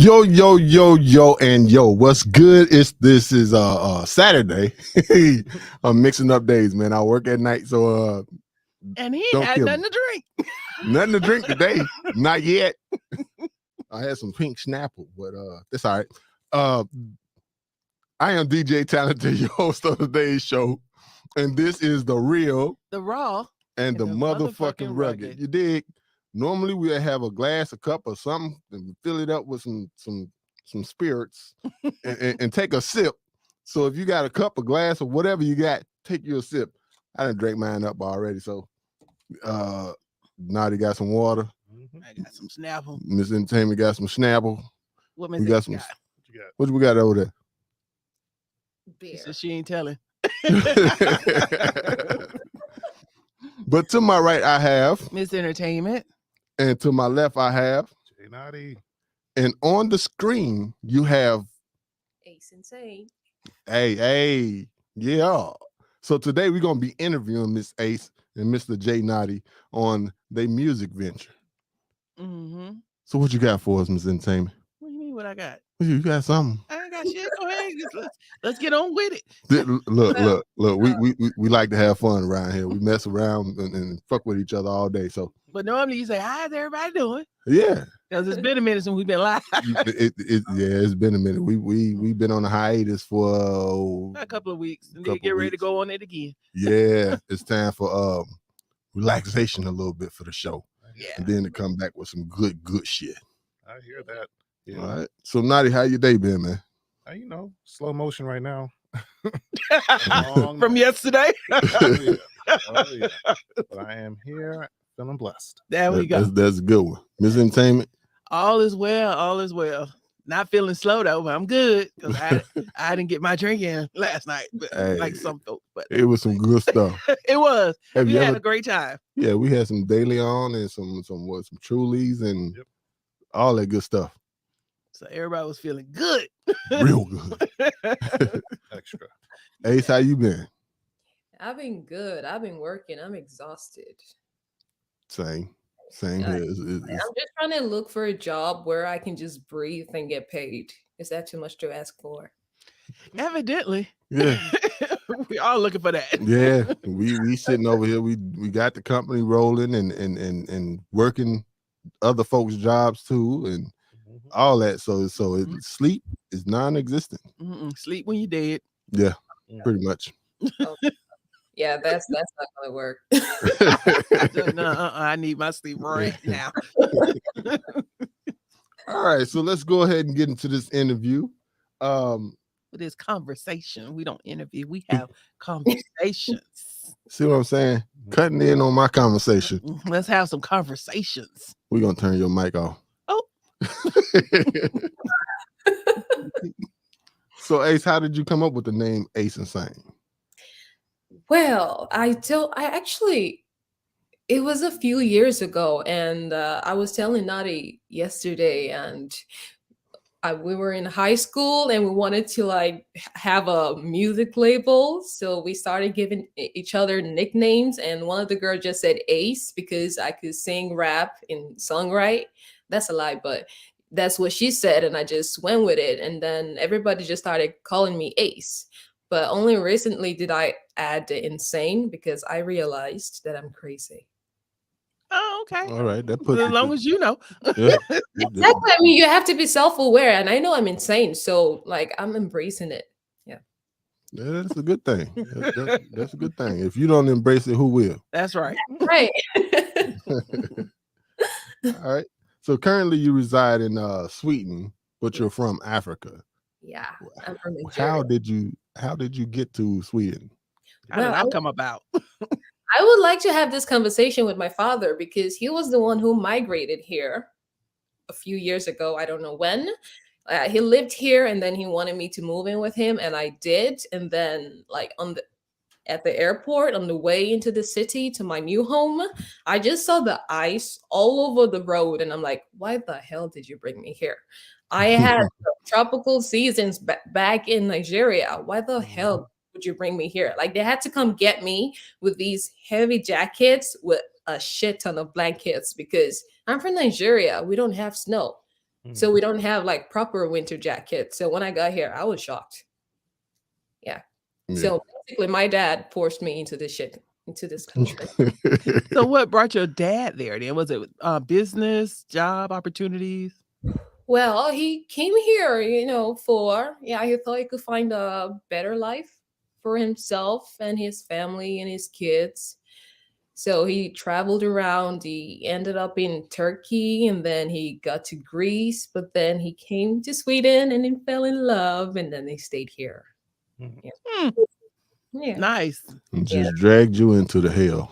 And yo, what's good? This is Saturday. I'm mixing up days, man. I work at night, so and he don't had kill nothing me. to drink. Nothing to drink today. Not yet. I had some pink Snapple, but that's all right. I am DJ Talented, your host of today's show, and this is the real, the raw, and the motherfucking rugged. You dig? Normally we'll have a glass, a cup, or something, and fill it up with some spirits, and take a sip. So if you got a cup, a glass, or whatever you got, take your sip. I done drank mine up already. So, Nauti got some water. I got some Snapple. Miss Entertainment got some Snapple. What we got some. What you got? What we got over there? Beer. So she ain't telling. But to my right, I have Miss Entertainment. And to my left, I have JNauti. And on the screen, you have Ace Insane. Hey, yeah. So today we're going to be interviewing Miss Ace and Mr. JNauti on their music venture. Mm-hmm. So what you got for us, Miss Entertainment? What do you mean what I got? You got something? I ain't got shit. Go ahead. Let's get on with it. Look. We like to have fun around here. We mess around and fuck with each other all day. So, but normally you say, "How's everybody doing?" Yeah, because it's been a minute since we've been live. It's been a minute. We've been on a hiatus for a couple of weeks, and then get ready to go on it again. Yeah, it's time for relaxation a little bit for the show. Yeah, and then to come back with some good shit. I hear that. Yeah. All right. So Nauti, how your day been, man? Slow motion right now. From yesterday. Oh, yeah. But I am here feeling blessed. There we go. That's a good one. Miss Entertainment. All is well. Not feeling slow though, but I'm good because I didn't get my drink in last night, but like some folks. But it was some good stuff. It was. We had a great time. Yeah, we had some Daily On and some Trulies and all that good stuff. So everybody was feeling good. Real good. Extra. Ace, how you been? I've been good. I've been working. I'm exhausted. Same here. I'm just trying to look for a job where I can just breathe and get paid. Is that too much to ask for? Evidently. Yeah. We are looking for that. Yeah. We sitting over here. We got the company rolling and working other folks' jobs too and all that. So sleep is non-existent. Sleep when you're dead. Yeah, pretty much. Yeah, that's not gonna work. No, I need my sleep right now. All right, so let's go ahead and get into this interview. With this conversation, we don't interview, we have conversations. See what I'm saying? Cutting in on my conversation. Let's have some conversations. We're gonna turn your mic off. Oh. So Ace, how did you come up with the name Ace Insane? Well, it was a few years ago, and I was telling Nauti yesterday, and we were in high school and we wanted to have a music label. So we started giving each other nicknames, and one of the girls just said Ace because I could sing, rap, and songwrite. That's a lie, but that's what she said, and I just went with it. And then everybody just started calling me Ace. But only recently did I add the insane because I realized that I'm crazy. Oh, okay. All right. That puts as long as you know. Yeah. Exactly. I mean, you have to be self-aware, and I know I'm insane, so I'm embracing it. Yeah. Yeah, that's a good thing. That's a good thing. If you don't embrace it, who will? That's right. Right. All right. So currently you reside in Sweden, but you're from Africa. Yeah, I'm from Nigeria. How did you get to Sweden? How did that come about? I would like to have this conversation with my father because he was the one who migrated here a few years ago. I don't know when. He lived here, and then he wanted me to move in with him, and I did. And then at the airport on the way into the city to my new home, I just saw the ice all over the road, and I'm like, why the hell did you bring me here? I had tropical seasons back in Nigeria. Why the hell would you bring me here? They had to come get me with these heavy jackets with a shit ton of blankets because I'm from Nigeria. We don't have snow. So we don't have like proper winter jackets. So when I got here, I was shocked. Yeah. So basically, my dad forced me into this shit, into this country. So what brought your dad there then? Was it business, job opportunities? Well, he came here, he thought he could find a better life for himself and his family and his kids. So he traveled around. He ended up in Turkey and then he got to Greece, but then he came to Sweden and he fell in love and then they stayed here. Yeah. Yeah. Nice. And just dragged you into the hell.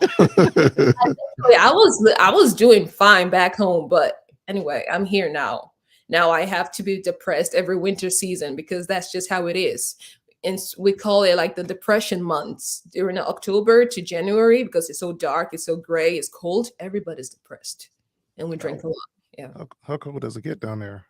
I was doing fine back home, but anyway, I'm here now. Now I have to be depressed every winter season because that's just how it is. And we call it like the depression months during October to January because it's so dark, it's so gray, it's cold. Everybody's depressed, and we drink a lot. Yeah. How cold does it get down there?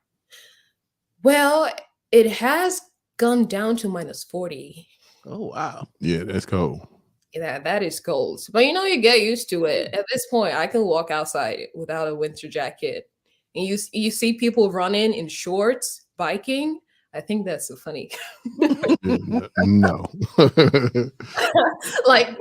Well, it has gone down to -40. Oh wow. Yeah, that's cold. Yeah, that is cold. But you get used to it. At this point, I can walk outside without a winter jacket. And you see people running in shorts, biking. I think that's so funny. No. Like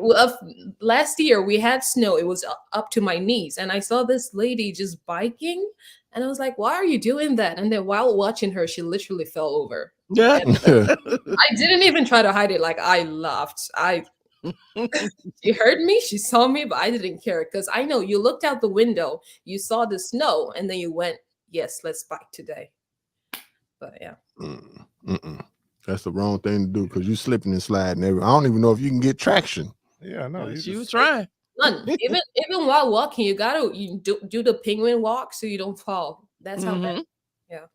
last year we had snow. It was up to my knees. And I saw this lady just biking. And I was like, why are you doing that? And then while watching her, she literally fell over. Yeah. I didn't even try to hide it. Like I laughed. She heard me, she saw me, but I didn't care because I know you looked out the window, you saw the snow, and then you went, yes, let's bike today. But yeah. That's the wrong thing to do because you slipping and sliding. I don't even know if you can get traction. Yeah, no. She was trying. None. Even while walking, you gotta do the penguin walk so you don't fall. That's how bad. Yeah.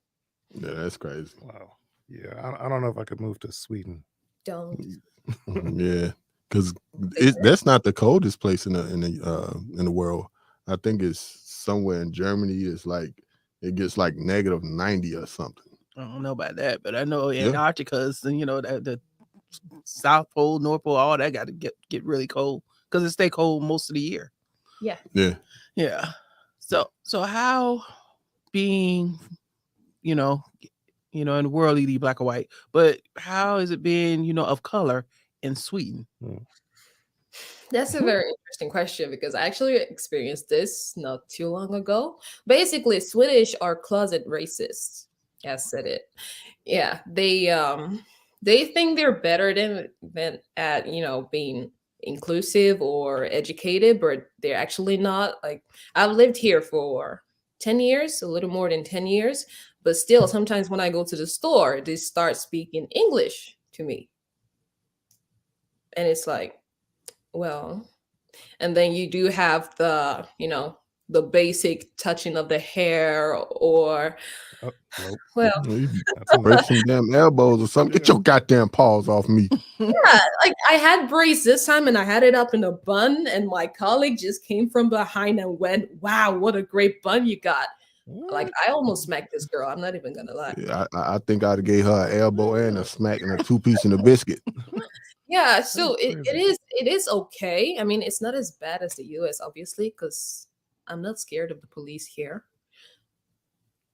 Yeah, that's crazy. Wow. Yeah, I don't know if I could move to Sweden. Don't. Yeah, because that's not the coldest place in the world. I think it's somewhere in Germany. It's like it gets like -90 or something. I don't know about that, but I know Antarctica's and the South Pole, North Pole, all that got to get really cold because it stay cold most of the year. Yeah. Yeah. Yeah. So how being, in the world either black or white, but how is it being, of color in Sweden? That's a very interesting question because I actually experienced this not too long ago. Basically, Swedish are closet racists. Yes, said it. Yeah, they think they're better than at being inclusive or educated, but they're actually not. Like I've lived here for 10 years, a little more than 10 years, but still sometimes when I go to the store, they start speaking English to me. And it's like, well, and then you do have the, the basic touching of the hair or Nope. well, break some damn elbows or something. Get your goddamn paws off me. yeah, like I had braids this time and I had it up in a bun and my colleague just came from behind and went, wow, what a great bun you got. Like I almost smacked this girl. I'm not even gonna lie. Yeah, I think I'd have gave her an elbow and a smack and a 2-piece and a biscuit. Yeah, so it is okay. I mean, it's not as bad as the US, obviously, because I'm not scared of the police here.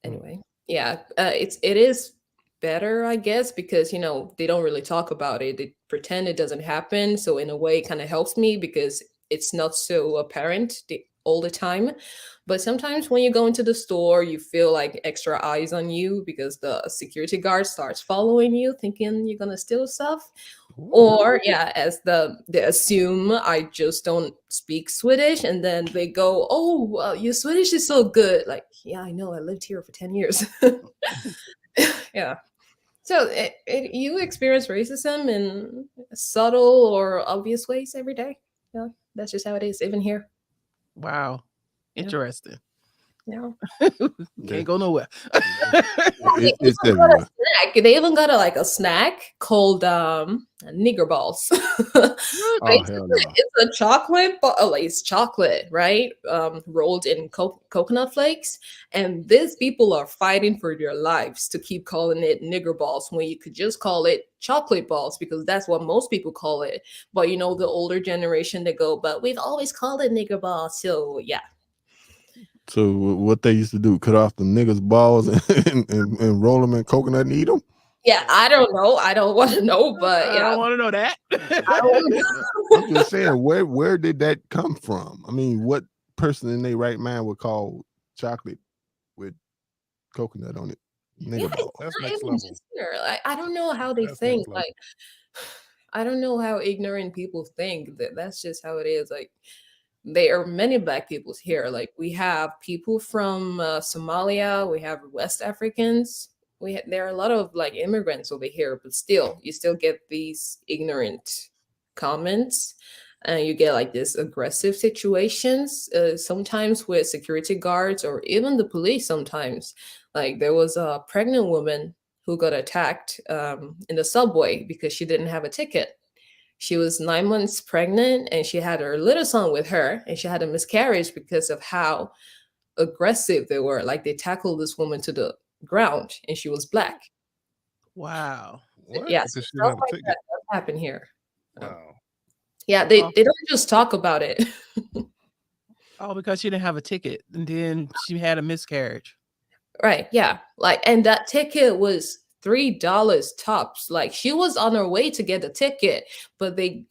Anyway, yeah, it is better, I guess, because they don't really talk about it. They pretend it doesn't happen. So in a way, it kind of helps me because it's not so apparent all the time. But sometimes when you go into the store, you feel like extra eyes on you because the security guard starts following you, thinking you're gonna steal stuff. Or yeah, as they assume I just don't speak Swedish, and then they go, "Oh, well, your Swedish is so good." Like, yeah, I know, I lived here for 10 years. Yeah. So you experience racism in subtle or obvious ways every day. Yeah, that's just how it is, even here. Wow. Interesting. Yeah. Can't go nowhere. It's everywhere. They even got a snack called nigger balls. It's a chocolate ball. It's chocolate, right? Rolled in coconut flakes. And these people are fighting for their lives to keep calling it nigger balls when you could just call it chocolate balls because that's what most people call it. But the older generation, they go, but we've always called it nigger balls. So yeah. So what they used to do? Cut off the niggas' balls and roll them in coconut and eat them? Yeah, I don't know. I don't want to know, but I yeah, don't want to know that. I don't I'm just saying, where did that come from? I mean, what person in their right mind would call chocolate with coconut on it yeah, nigga ball? it's That's not next even level. just here. Like, I don't know how they That's think. next level. Like, I don't know how ignorant people think. That's just how it is. Like, there are many black peoples here. Like, we have people from Somalia. We have West Africans. There are a lot of like immigrants over here, but still, you still get these ignorant comments, and you get like this aggressive situations. Sometimes with security guards or even the police. Sometimes, like there was a pregnant woman who got attacked in the subway because she didn't have a ticket. She was 9 months pregnant and she had her little son with her, and she had a miscarriage because of how aggressive they were. Like they tackled this woman to the ground, and she was black. Wow. What? Yeah, so Because she stuff didn't have a like ticket. that does happen here. Wow. Yeah, Oh. they don't just talk about it. Oh, because she didn't have a ticket, and then she had a miscarriage. Right, yeah. Like, and that ticket was $3 tops. Like she was on her way to get the ticket, but they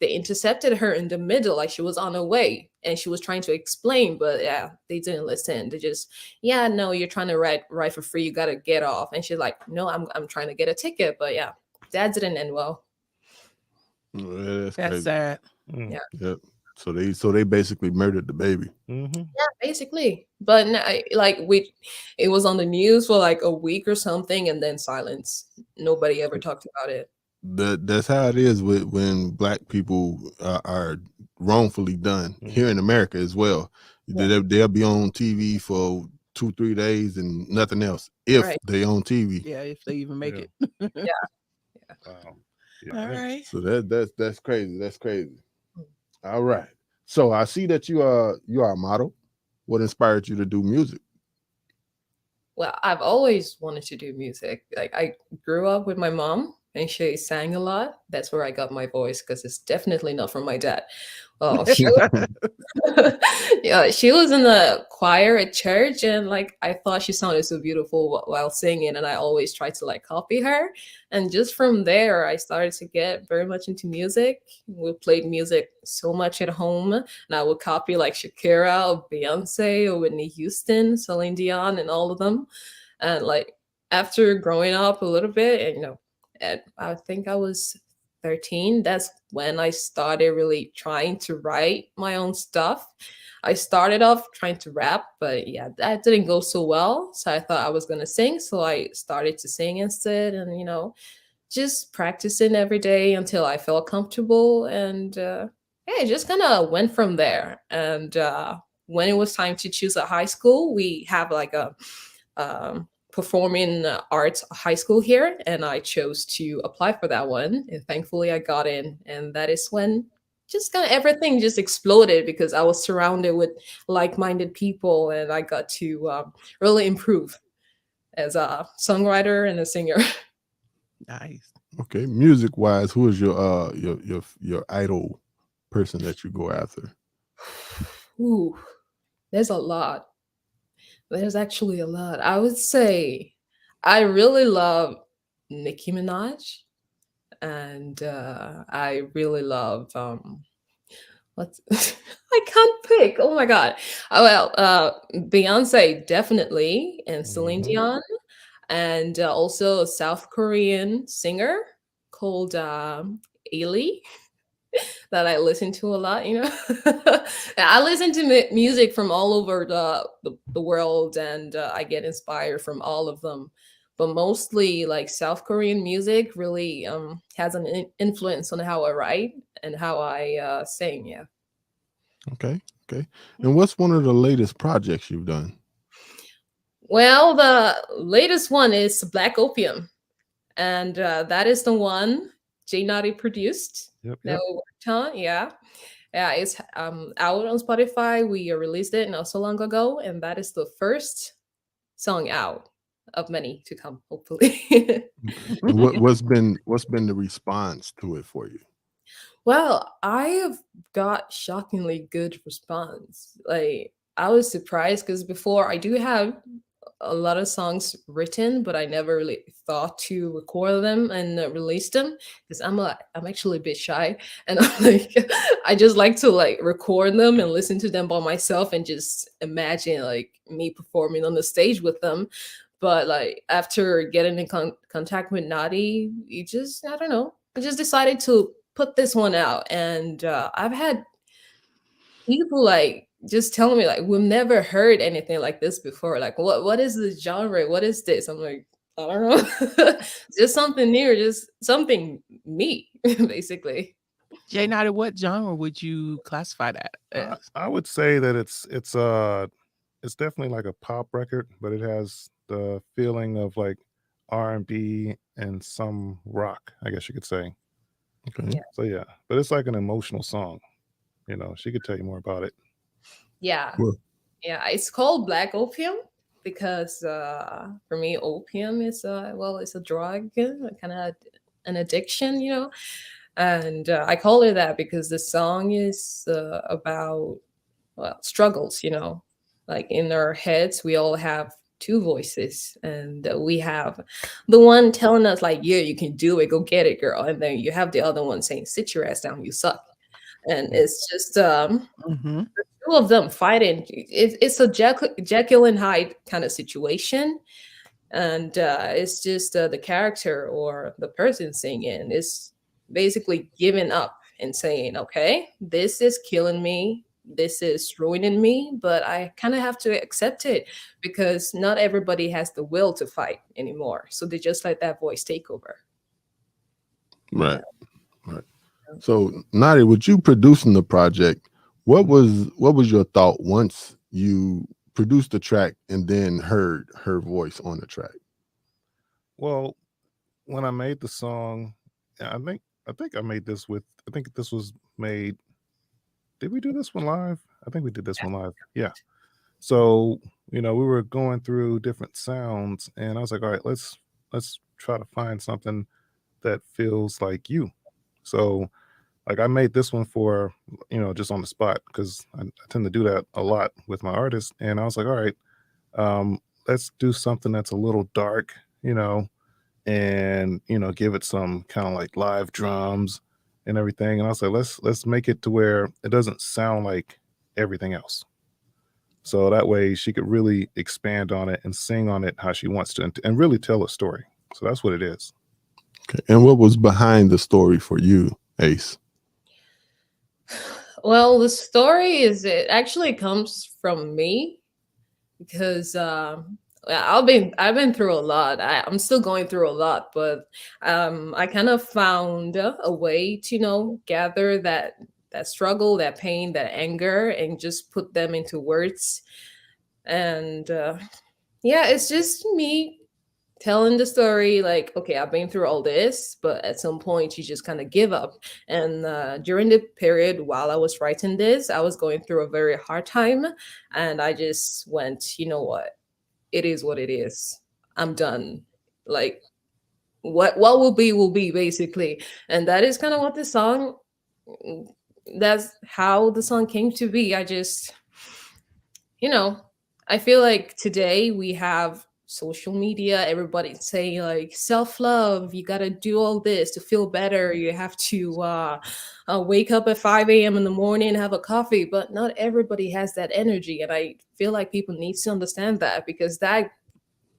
intercepted her in the middle. Like she was on her way and she was trying to explain, but yeah, they didn't listen. They just, yeah, no, you're trying to ride for free. You gotta get off. And she's like, no, I'm trying to get a ticket. But yeah, that didn't end well. Yeah, That's crazy. sad. Mm. Yeah. Yep. So they basically murdered the baby. Mm-hmm. Yeah, basically. But like it was on the news for like a week or something, and then silence. Nobody ever talked about it. That's how it is when black people are wrongfully done here in America as well. Yeah. They'll be on TV for 2-3 days and nothing else if Right. they on TV. Yeah, if they even make Yeah. it. Wow. Yeah. All right. So that's crazy. That's crazy. All right. So I see that you are a model. What inspired you to do music? Well, I've always wanted to do music. Like I grew up with my mom and she sang a lot. That's where I got my voice because it's definitely not from my dad. Oh, yeah, she was in the choir at church, and like I thought she sounded so beautiful while singing, and I always tried to like copy her. And just from there, I started to get very much into music. We played music so much at home, and I would copy like Shakira or Beyonce or Whitney Houston, Celine Dion, and all of them. And like after growing up a little bit, and I think I was 13, that's when I started really trying to write my own stuff. I started off trying to rap, but yeah, that didn't go so well. So I thought I was going to sing. So I started to sing instead, and, just practicing every day until I felt comfortable. And yeah, it just kind of went from there. And when it was time to choose a high school, we have like a performing arts high school here, and I chose to apply for that one, and thankfully I got in. And that is when just kind of everything just exploded because I was surrounded with like-minded people, and I got to really improve as a songwriter and a singer. Nice. Okay, music wise, who is your idol person that you go after? Ooh, there's a lot. There's actually a lot. I would say I really love Nicki Minaj, and I really love what's I can't pick. Oh my god. Oh well, Beyonce definitely, and Celine Mhm. Dion, and also a South Korean singer called Ailey that I listen to a lot. I listen to music from all over the world, and I get inspired from all of them. But mostly, like South Korean music, really has an influence on how I write and how I sing. Yeah. Okay. And what's one of the latest projects you've done? Well, the latest one is Black Opium, and that is the one JNauti produced. Yep. That we worked on. Yeah. Yeah, it's out on Spotify. We released it not so long ago, and that is the first song out of many to come, hopefully. And what's been the response to it for you? Well, I have got shockingly good response. Like I was surprised because before I do have a lot of songs written, but I never really thought to record them and release them because I'm actually a bit shy, and I'm like I just like to like record them and listen to them by myself and just imagine like me performing on the stage with them. But like after getting in contact with Naughty, you just I don't know, I just decided to put this one out, and I've had people like just telling me like we've never heard anything like this before. Like what is this genre? What is this? I'm like, I don't know. Just something new, just something me, basically. JNauti, what genre would you classify that as? I would say that it's definitely like a pop record, but it has the feeling of like R&B and some rock, I guess you could say. Okay. Yeah. So yeah, but it's like an emotional song. She could tell you more about it. Yeah. Well, Yeah. It's called Black Opium because for me opium is well, it's a drug, kind of an addiction, and I call it that because the song is about well struggles, like in our heads we all have two voices, and we have the one telling us like, yeah, you can do it, go get it, girl, and then you have the other one saying, sit your ass down, you suck. And it's just Mm-hmm. two of them fighting. It's a Jekyll and Hyde kind of situation, and it's just the character or the person singing is basically giving up and saying, okay, this is killing me, this is ruining me, but I kind of have to accept it because not everybody has the will to fight anymore, so they just let that voice take over. right, right. So, Nadia, with you producing the project, what was your thought once you produced the track and then heard her voice on the track? Well, when I made the song, I think I made this with. I think this was made. Did we do this one live? I think we did this one live. Yeah. So we were going through different sounds, and I was like, all right, let's try to find something that feels like you. So like I made this one for just on the spot because I tend to do that a lot with my artists, and I was like, all right, let's do something that's a little dark, and give it some kind of like live drums and everything. And I was like, let's make it to where it doesn't sound like everything else. So that way she could really expand on it and sing on it how she wants to and really tell a story. So that's what it is. Okay. And what was behind the story for you, Ace? Well, the story is it actually comes from me because I've been through a lot. I'm still going through a lot, but I kind of found a way to gather that struggle, that pain, that anger, and just put them into words. And yeah, it's just me telling the story like, okay, I've been through all this, but at some point you just kind of give up. And during the period while I was writing this, I was going through a very hard time, and I just went, you know what, it is what it is, I'm done. Like what will be, basically. And that is kind of what the song, that's how the song came to be. I just, you know, I feel like today we have social media, everybody's saying like self love, you got to do all this to feel better. You have to wake up at 5 a.m. in the morning and have a coffee, but not everybody has that energy. And I feel like people need to understand that because that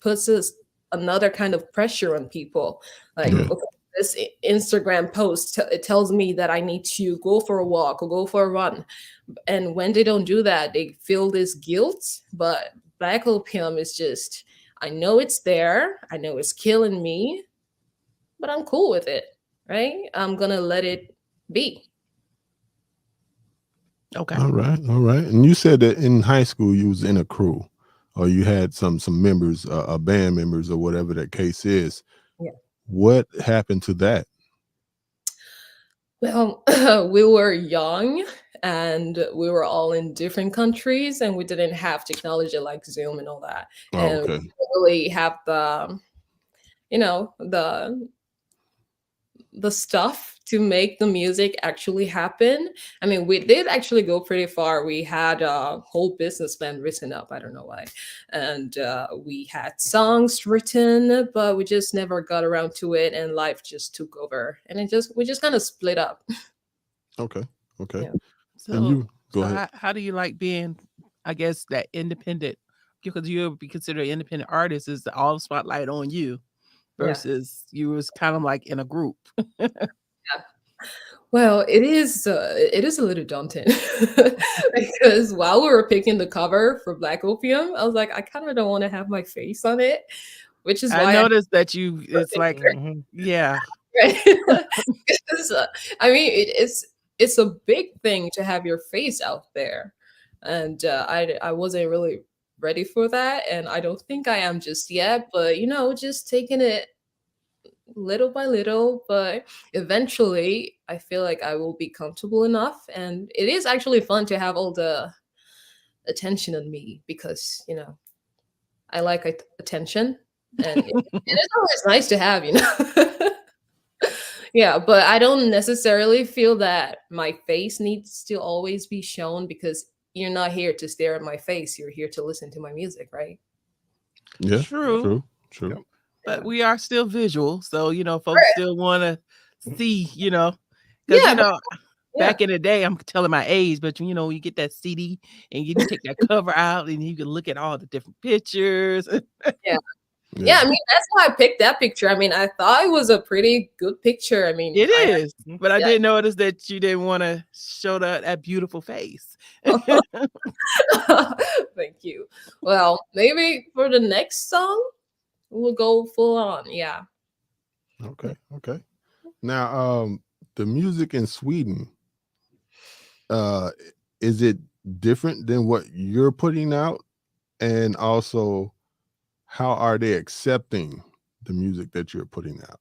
puts us another kind of pressure on people. Like, Yeah. okay, this Instagram post, it tells me that I need to go for a walk or go for a run, and when they don't do that they feel this guilt. But Black Opium is just, I know it's there, I know it's killing me, but I'm cool with it, right? I'm gonna let it be. Okay. All right, all right. And you said that in high school you was in a crew, or you had some members, band members, or whatever that case is. Yeah. What happened to that? Well, we were young and we were all in different countries, and we didn't have technology like Zoom and all that. Oh, And we okay. didn't really have the, you know, the stuff to make the music actually happen. I mean, we did actually go pretty far. We had a whole business plan written up. I don't know why. And we had songs written, but we just never got around to it. And life just took over. And we just kind of split up. Okay. Okay. Yeah. And So, you go so ahead. how do you like being, I guess, that independent? Because you'll be considered an independent artist, is all the spotlight on you Yeah. versus you was kind of like in a group. Well, it is a little daunting because while we were picking the cover for Black Opium, I was like, I kind of don't want to have my face on it, which is I why noticed that it's like, Mhm. yeah, right? Because, I mean, it's a big thing to have your face out there, and I wasn't really ready for that, and I don't think I am just yet. But just taking it little by little, but eventually I feel like I will be comfortable enough. And it is actually fun to have all the attention on me because, I like attention and it is always nice to have, Yeah, but I don't necessarily feel that my face needs to always be shown because you're not here to stare at my face. You're here to listen to my music, right? Yeah. true. True. Yep. But Yeah. we are still visual, so folks still want to see, because Yeah, yeah. back in the day, I'm telling my age, but you get that CD and you take that cover out and you can look at all the different pictures. Yeah, I mean, that's why I picked that picture. I mean, I thought it was a pretty good picture. I mean, It is, but I Yeah. did notice that you didn't want to show that beautiful face. Thank you. Well, maybe for the next song, we'll go full on. Yeah. Okay. Okay. Now, the music in Sweden, uh, is it different than what you're putting out? And also, how are they accepting the music that you're putting out?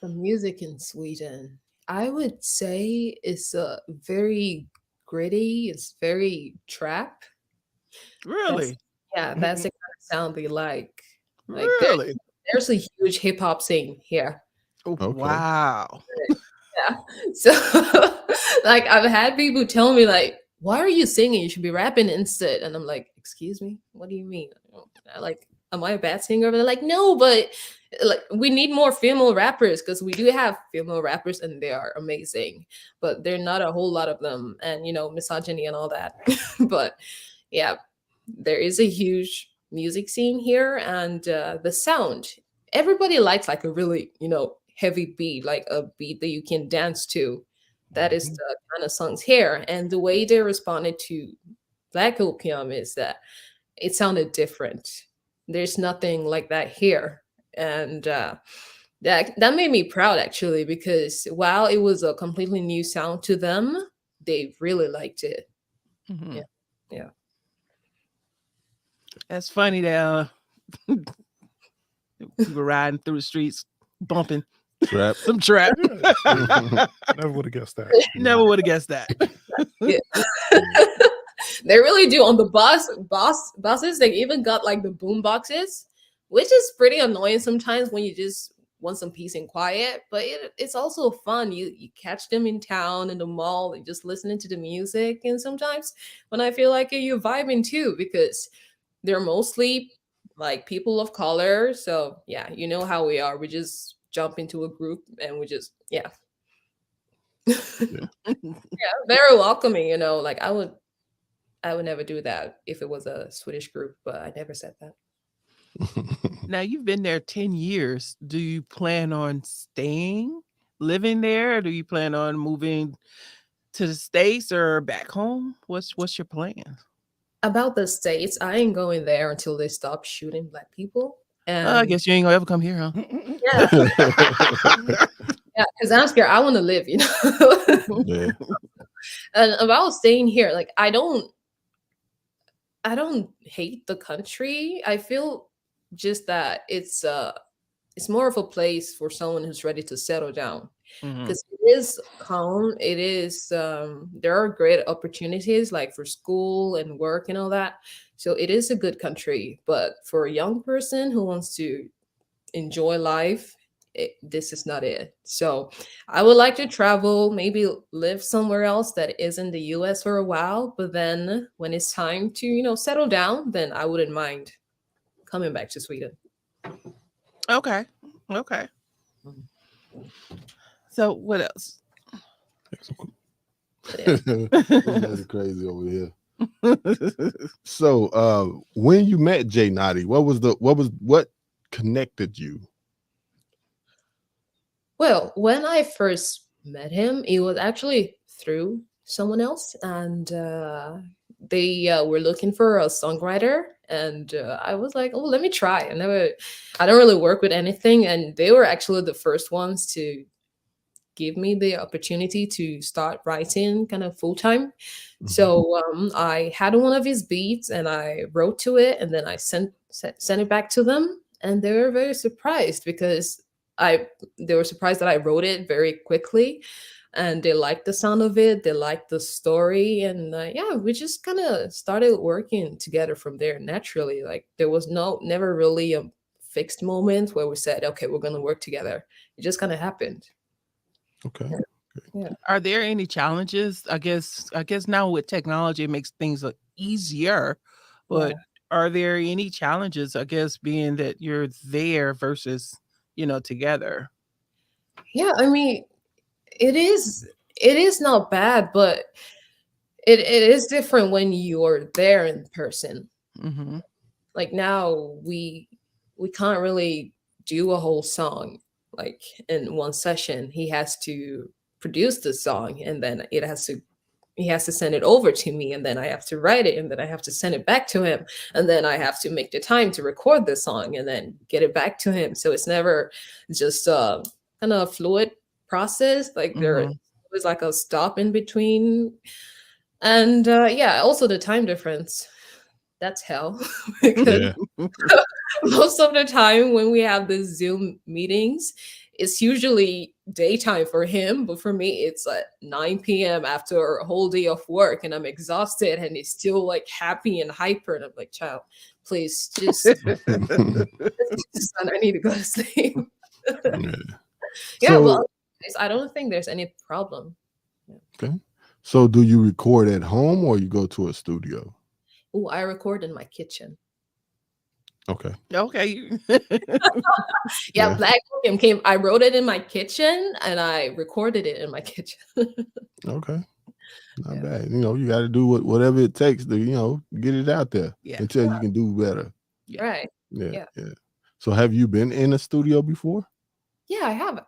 The music in Sweden, I would say, is very gritty. It's very trap. Really, That's the kind of sound they like. Like really. there's a huge hip hop scene here. Okay. Wow. Yeah. So like I've had people tell me like, why are you singing? You should be rapping instead. And I'm like, excuse me? What do you mean? Like, am I a bad singer? But they're like, no, but like we need more female rappers because we do have female rappers and they are amazing, but they're not a whole lot of them. And misogyny and all that. But yeah, there is a huge music scene here and the sound. Everybody likes like a really, heavy beat, like a beat that you can dance to. That is Mhm. the kind of songs here. And the way they responded to Black Opium is that it sounded different. There's nothing like that here. And that made me proud actually, because while it was a completely new sound to them, they really liked it. Mhm. Yeah. That's funny that people riding through the streets bumping Trap. some trap. Yeah. Never would have guessed that. Never would have guessed that. Yeah. They really do on the buses. They even got like the boom boxes, which is pretty annoying sometimes when you just want some peace and quiet. But it's also fun. You catch them in town in the mall and just listening to the music. And sometimes when I feel like it, you're vibing too because they're mostly like people of color. So yeah, you know how we are. We just jump into a group and we just yeah. Very welcoming. Like I would never do that if it was a Swedish group, but I never said that. Now you've been there 10 years. Do you plan on staying, living there? Or do you plan on moving to the States or back home? What's your plan? About the States, I ain't going there until they stop shooting Black people. I And guess you ain't gonna ever come here, huh? yeah, because I'm scared. I want to live, Yeah. And about staying here, like I don't hate the country. I feel just that it's more of a place for someone who's ready to settle down Mhm. because it is calm. It is there are great opportunities like for school and work and all that. So it is a good country. But for a young person who wants to enjoy life, this is not it. So I would like to travel, maybe live somewhere else that isn't the US for a while. But then when it's time to, settle down, then I wouldn't mind coming back to Sweden. Okay. Okay. So what else? That's crazy over here. So when you met JNauti, what connected you? Well, when I first met him, it was actually through someone else, and they were looking for a songwriter, and I was like, "Oh, let me try." I don't really work with anything, and they were actually the first ones to give me the opportunity to start writing kind of full time. So I had one of his beats, and I wrote to it, and then I sent it back to them, and they were very surprised because they were surprised that I wrote it very quickly, and they liked the sound of it, they liked the story, and yeah, we just kind of started working together from there naturally. Like there was never really a fixed moment where we said, okay, we're going to work together. It just kind of happened. Okay. Yeah. Are there any challenges? I guess now with technology it makes things easier, but are there any challenges, I guess, being that you're there versus, together? Yeah, I mean, it is not bad, but it is different when you're there in person. Mm-hmm. Like now we can't really do a whole song like in one session. He has to produce the song, and then he has to send it over to me, and then I have to write it, and then I have to send it back to him, and then I have to make the time to record the song and then get it back to him. So it's never just kind of a fluid process. Like there was like a stop in between. And yeah, also the time difference. That's hell. Because most of the time when we have the Zoom meetings, it's usually daytime for him, but for me, it's at 9 p.m. after a whole day of work, and I'm exhausted, and he's still like happy and hyper. And I'm like, child, please just, I need to go to sleep. Yeah, well, I don't think there's any problem. Okay. So do you record at home or you go to a studio? Oh, I record in my kitchen. Okay. Okay. Yeah, Black Opium came. I wrote it in my kitchen and I recorded it in my kitchen. Okay. Not bad. You got to do whatever it takes to, get it out there until you can do better. Right. Yeah. So have you been in a studio before? Yeah, I have.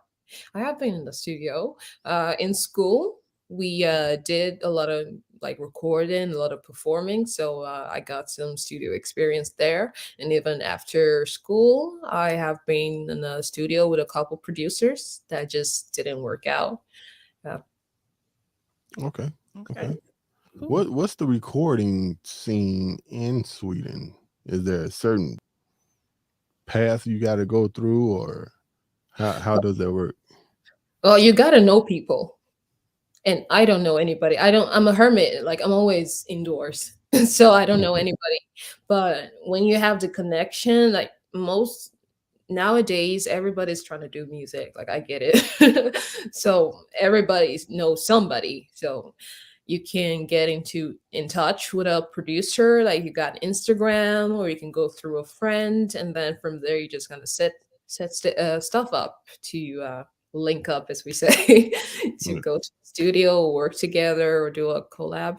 I have been in the studio. In school, we did a lot of like recording, a lot of performing. So I got some studio experience there. And even after school, I have been in a studio with a couple producers that just didn't work out. Okay. Cool. What's the recording scene in Sweden? Is there a certain path you got to go through, or how does that work? Well, you got to know people. And I don't know anybody. I'm a hermit. Like I'm always indoors. So I don't know anybody. But when you have the connection, like most nowadays, everybody's trying to do music. Like I get it. So everybody knows somebody. So you can get in touch with a producer. Like you got Instagram, or you can go through a friend, and then from there you just kind of set stuff up to link up, as we say, to go to the studio, work together, or do a collab.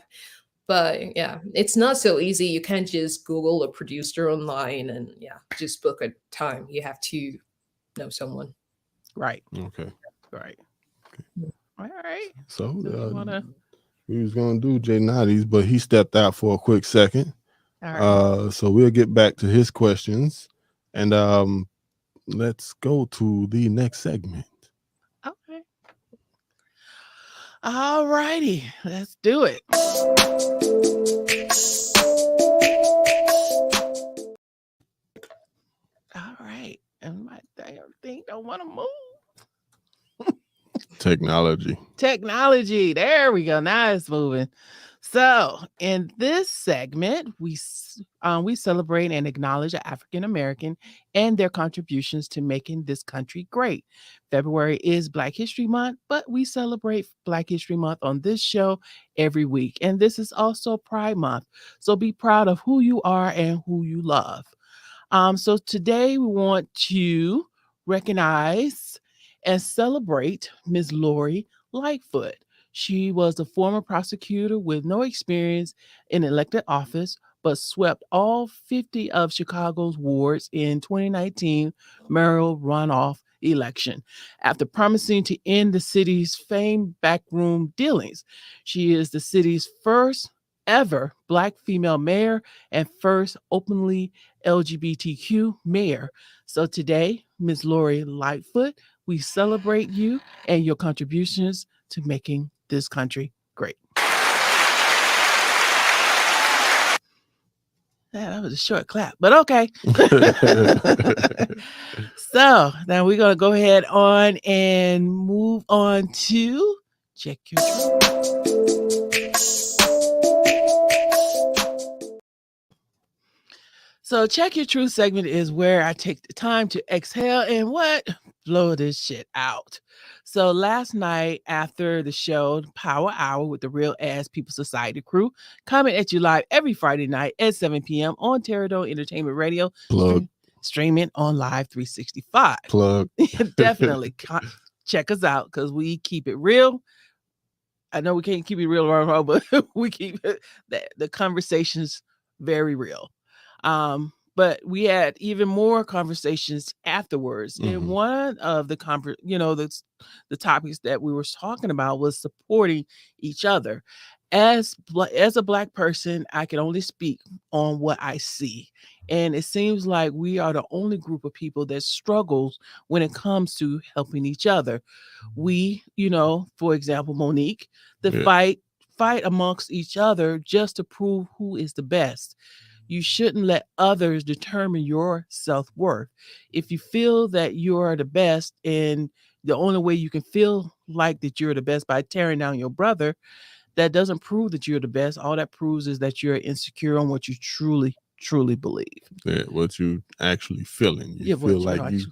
But yeah, it's not so easy. You can't just Google a producer online and just book a time. You have to know someone. Right. Okay. Right. All right. So wanna... we was gonna do JNauti's, but he stepped out for a quick second. All right. So we'll get back to his questions, and let's go to the next segment. Okay. All righty. Let's do it. All right. And my damn thing don't want to move. Technology. There we go. Now it's moving. So in this segment, we celebrate and acknowledge the African American and their contributions to making this country great. February is Black History Month, but we celebrate Black History Month on this show every week. And this is also Pride Month. So be proud of who you are and who you love. So today we want to recognize and celebrate Ms. Lori Lightfoot. She was a former prosecutor with no experience in elected office, but swept all 50 of Chicago's wards in 2019 mayoral runoff election after promising to end the city's famed backroom dealings. She is the city's first ever Black female mayor and first openly LGBTQ mayor. So today, Ms. Lori Lightfoot, we celebrate you and your contributions to making this country great. Yeah, that was a short clap, but okay. So now we're going to go ahead on and move on to Check Your Truth. So Check Your Truth segment is where I take the time to exhale and blow this shit out. So last night after the show, Power Hour with the Real Ass People Society crew, coming at you live every Friday night at 7 p.m. on Terradome Entertainment Radio. Plug. Streaming on Live 365. Plug. Definitely check us out because we keep it real. I know we can't keep it real, but we keep it, the conversations very real. But we had even more conversations afterwards. Mm-hmm. And one of the the topics that we were talking about was supporting each other. As a Black person, I can only speak on what I see. And it seems like we are the only group of people that struggles when it comes to helping each other. We, for example, Monique, fight amongst each other just to prove who is the best. You shouldn't let others determine your self-worth. If you feel that you're the best, and the only way you can feel like that you're the best by tearing down your brother, that doesn't prove that you're the best. All that proves is that you're insecure on what you truly, truly believe. Yeah, what you actually feeling. You feel like you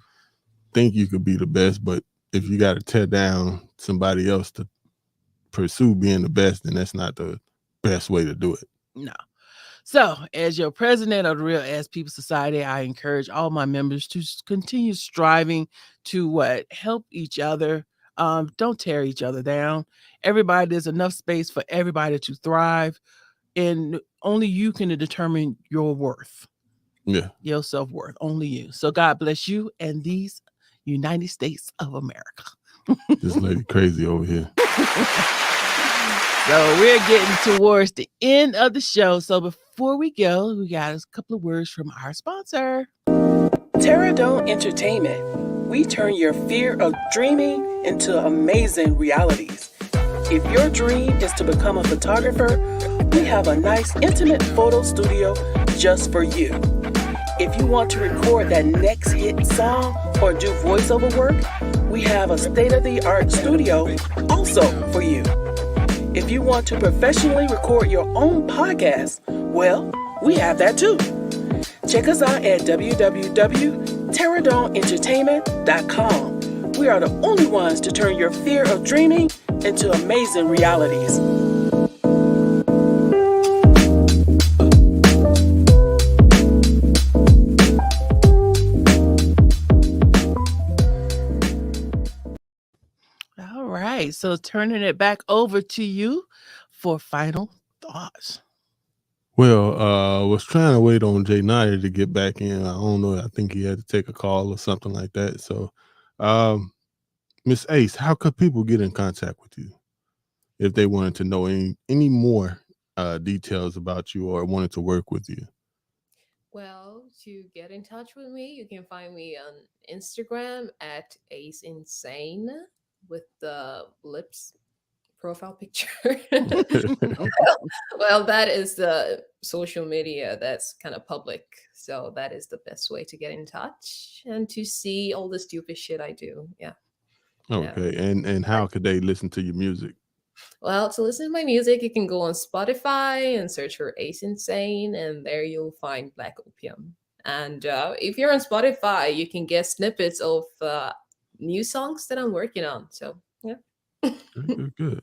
think you could be the best, but if you got to tear down somebody else to pursue being the best, then that's not the best way to do it. No. So, as your president of the Real Ass People Society, I encourage all my members to continue striving to help each other. Don't tear each other down. There's enough space for everybody to thrive, and only you can determine your worth. Yeah, your self-worth. Only you. So God bless you and these United States of America. This lady crazy over here. So we're getting towards the end of the show. So before we go, we got a couple of words from our sponsor. Terradome Entertainment. We turn your fear of dreaming into amazing realities. If your dream is to become a photographer, we have a nice intimate photo studio just for you. If you want to record that next hit song or do voiceover work, we have a state-of-the-art studio also for you. If you want to professionally record your own podcast, well, we have that too. Check us out at www.terradomeentertainment.com. We are the only ones to turn your fear of dreaming into amazing realities. All right, so turning it back over to you for final thoughts. Well, I was trying to wait on JNauti to get back in. I don't know. I think he had to take a call or something like that. So, Miss Ace, how could people get in contact with you if they wanted to know any more details about you or wanted to work with you? Well, to get in touch with me, you can find me on Instagram at AceInsane with the lips profile picture. Well, that is the social media that's kind of public. So that is the best way to get in touch and to see all the stupid shit I do. Yeah. Okay. And how could they listen to your music? Well, to listen to my music, you can go on Spotify and search for Ace Insane, and there you'll find Black Opium. And if you're on Spotify, you can get snippets of new songs that I'm working on. So, yeah. Good, good, good.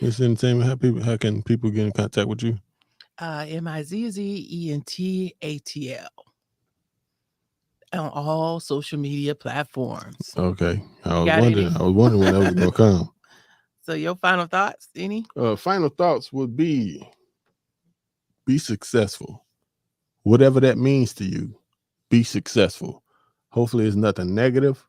Miss Entertainment, how can people get in contact with you? MIZZENTATL on all social media platforms. Okay. I You was got any? wondering when that was gonna come. So your final thoughts, any? Final thoughts would be successful. Whatever that means to you, be successful. Hopefully it's nothing negative,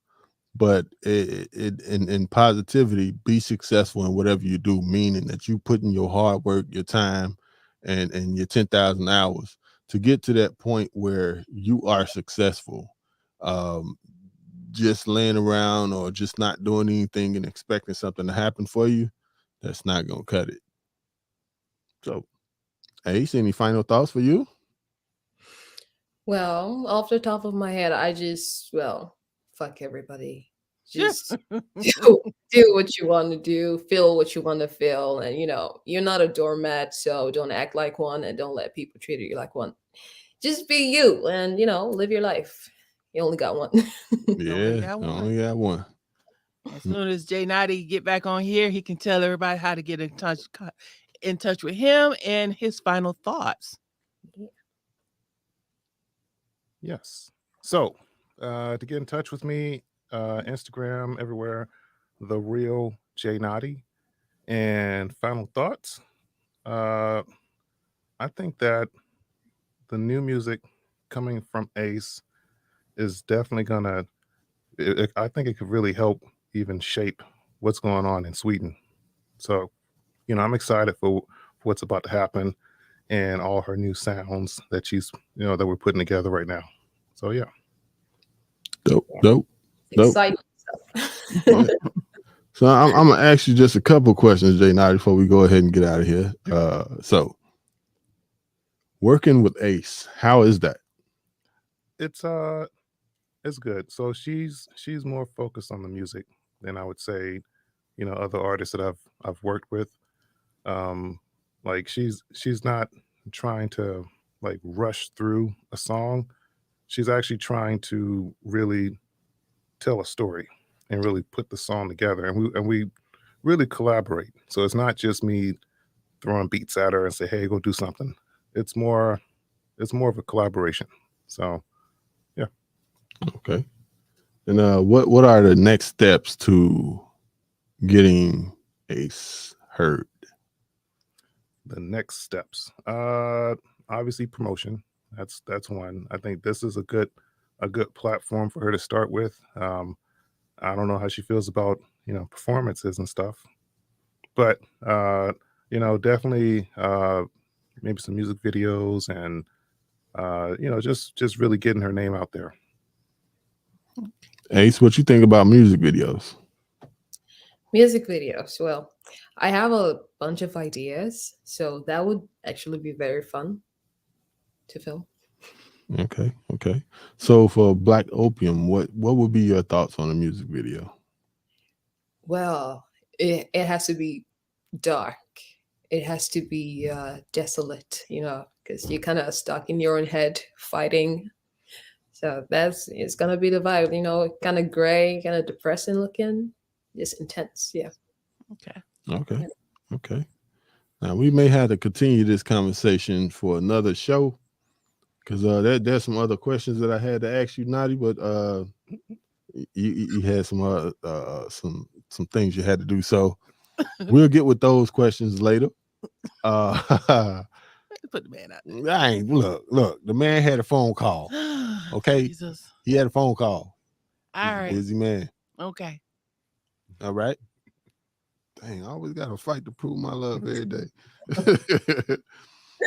but in positivity, be successful in whatever you do, meaning that you put in your hard work, your time, and your 10,000 hours to get to that point where you are successful. Just laying around or just not doing anything and expecting something to happen for you, that's not gonna cut it. So, Ace, any final thoughts for you? Well, off the top of my head, fuck everybody. Just do what you want to do, feel what you want to feel. And, you're not a doormat, so don't act like one and don't let people treat you like one. Just be you and, live your life. You only got one. Yeah, I only got one. As soon as JNauti get back on here, he can tell everybody how to get in touch with him and his final thoughts. Yes. So, to get in touch with me, Instagram, everywhere, the real JNauti. And final thoughts. I think that the new music coming from Ace is definitely gonna. I think it could really help even shape what's going on in Sweden. So, I'm excited for what's about to happen and all her new sounds that that we're putting together right now. So yeah. Dope. Exciting stuff. Yeah. So I'm gonna ask you just a couple questions, JNauti, before we go ahead and get out of here. So working with Ace, how is that? It's good. So she's more focused on the music than I would say, other artists that I've worked with. Like she's not trying to like rush through a song. She's actually trying to really tell a story and really put the song together, and we really collaborate. So it's not just me throwing beats at her and say, "Hey, go do something." It's more of a collaboration. So yeah. Okay. And what are the next steps to getting Ace heard? The next steps, obviously promotion. That's one. I think this is a good platform for her to start with. I don't know how she feels about performances and stuff, but definitely maybe some music videos and just really getting her name out there. Ace, what you think about music videos? Music videos. Well, I have a bunch of ideas, so that would actually be very fun to film. Okay. So for Black Opium, what would be your thoughts on a music video? Well, it has to be dark. It has to be desolate, because you're kind of stuck in your own head fighting. So it's gonna be the vibe, kind of gray, kind of depressing looking, just intense. Yeah. Okay. Now we may have to continue this conversation for another show because there's some other questions that I had to ask you, Naughty, but you had some things you had to do. So we'll get with those questions later. Put the man out there. I ain't look. The man had a phone call. Okay, Jesus. He had a phone call. All right, busy man. Okay. All right. Dang, I always got to fight to prove my love every day.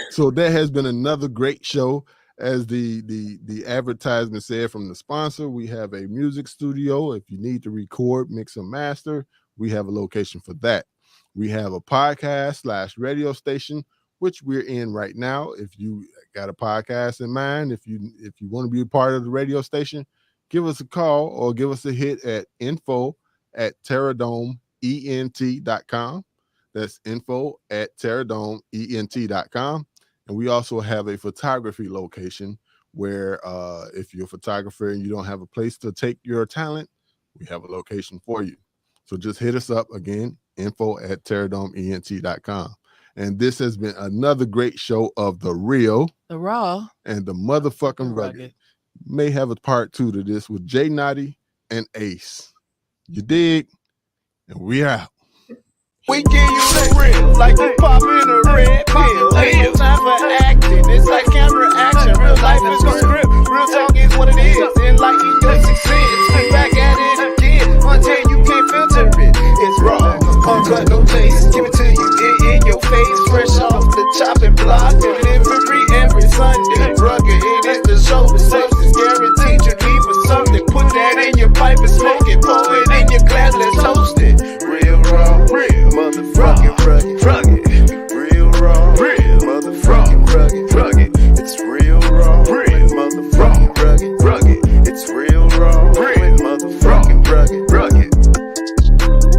So that has been another great show. As the advertisement said from the sponsor, we have a music studio. If you need to record, mix, and master, we have a location for that. We have a podcast/radio station, which we're in right now. If you got a podcast in mind, if you want to be a part of the radio station, give us a call or give us a hit at info at terradomeent.com. That's info at terradomeent.com. And we also have a photography location where if you're a photographer and you don't have a place to take your talent, we have a location for you. So just hit us up again, info at terradomeent.com. And this has been another great show of The Real, The Raw, and the motherfucking rugged. May have a part 2 to this with JNauti and Ace. You dig? And we out. We give you the real, like you popping a red pill. Ain't no time for acting, it's like camera action. Real life is a script, real talk is what it is. Enlighten your success, spit back at it again. Until you can't filter it, it's raw. Uncut, no taste, give it to you in your face. Fresh off the chopping block, delivery every Sunday. Rugged, it is the show with substance. Guaranteed you leave with something. Put that in your pipe and smoke it. Pour it in your glass, let's toast it. Real raw, real motherfucker.